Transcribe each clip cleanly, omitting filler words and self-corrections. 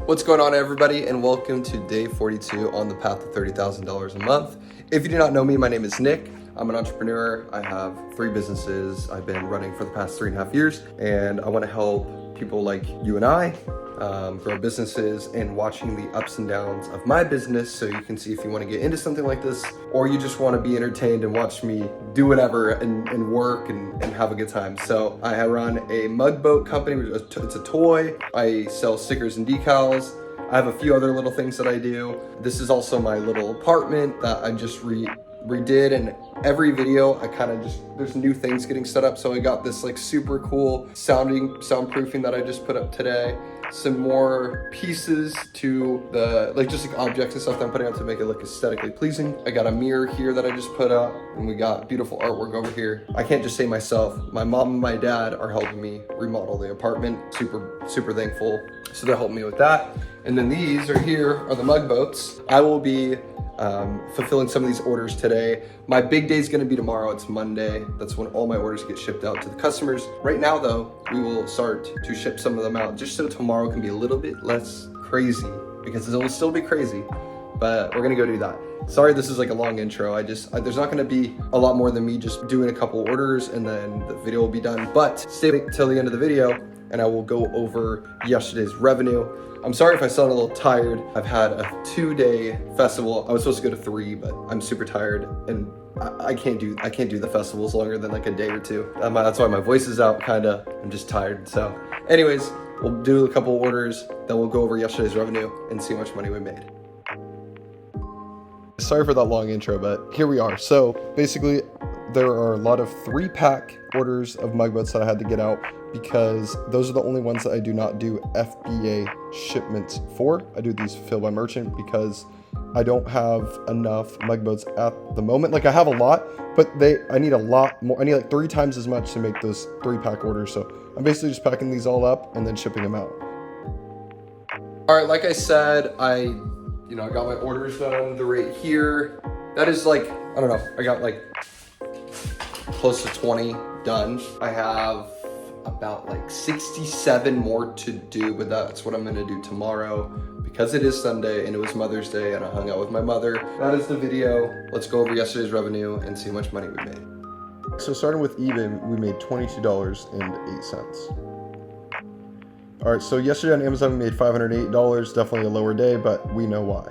What's going on, everybody, and welcome to day 42 on the path to $30,000 a month. If you do not know me, my name is Nick. I'm an entrepreneur. I have 3 businesses I've been running for the past 3.5 years, and I want to help people like you and I grow businesses and watching the ups and downs of my business, so you can see if you want to get into something like this or you just want to be entertained and watch me do whatever and work and have a good time. So I run a mug boat company. It's a toy. I sell stickers and decals. I have a few other little things that I do. This is also my little apartment that I just redid, and every video I kind of there's new things getting set up. So I got this like super cool soundproofing that I just put up today. Some more pieces to the just objects and stuff that I'm putting up to make it look aesthetically pleasing. I got a mirror here that I just put up, and we got beautiful artwork over here. I can't just say myself. My mom and my dad are helping me remodel the apartment. Super thankful. So they're helping me with that. And then these are the mug boats. I will be fulfilling some of these orders today. My big day is going to be tomorrow. It's Monday. That's when all my orders get shipped out to the customers. Right now, though, we will start to ship some of them out just so tomorrow can be a little bit less crazy, because it will still be crazy, but we're going to go do that. Sorry, this is like a long intro. There's not going to be a lot more than me just doing a couple orders and then the video will be done, but stay till the end of the video and I will go over yesterday's revenue. I'm sorry if I sound a little tired. I've had a 2-day festival. I was supposed to go to 3, but I'm super tired and I can't do the festivals longer than like a day or 2. That's why my voice is out kinda. I'm just tired. So anyways, we'll do a couple orders, then we'll go over yesterday's revenue and see how much money we made. Sorry for that long intro, but here we are. So basically, there are a lot of 3-pack orders of mug boats that I had to get out, because those are the only ones that I do not do FBA shipments for. I do these fulfilled by merchant because I don't have enough mug boats at the moment. Like, I have a lot, but I need a lot more. I need like 3 times as much to make those 3-pack orders. So I'm basically just packing these all up and then shipping them out. All right, like I said, I got my orders done. They're right here. That is like, I don't know, I got like close to 20 done. I have about like 67 more to do, but that's what I'm gonna do tomorrow because it is Sunday and it was Mother's Day and I hung out with my mother. That is the video. Let's go over yesterday's revenue and see how much money we made. So starting with eBay, we made $22.08. All right, so yesterday on Amazon we made $508, definitely a lower day, but we know why.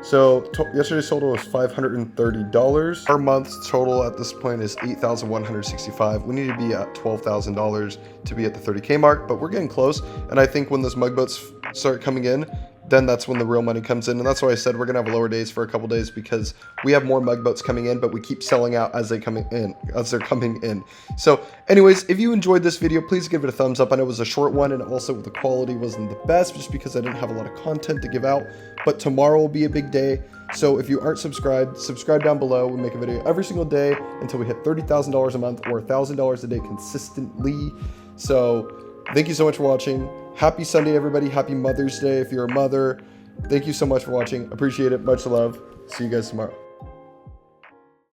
So yesterday's total was $530. Our month's total at this point is $8,165. We need to be at $12,000 to be at the 30K mark, but we're getting close. And I think when those mug boats start coming in, then that's when the real money comes in. And that's why I said we're gonna have lower days for a couple days, because we have more mug boats coming in, but we keep selling out as they're coming in. So anyways, if you enjoyed this video, please give it a thumbs up. I know it was a short one, and also the quality wasn't the best just because I didn't have a lot of content to give out, but tomorrow will be a big day. So if you aren't subscribed, subscribe down below. We make a video every single day until we hit $30,000 a month or $1,000 a day consistently. So thank you so much for watching. Happy Sunday, everybody. Happy Mother's Day if you're a mother. Thank you so much for watching. Appreciate it. Much love. See you guys tomorrow.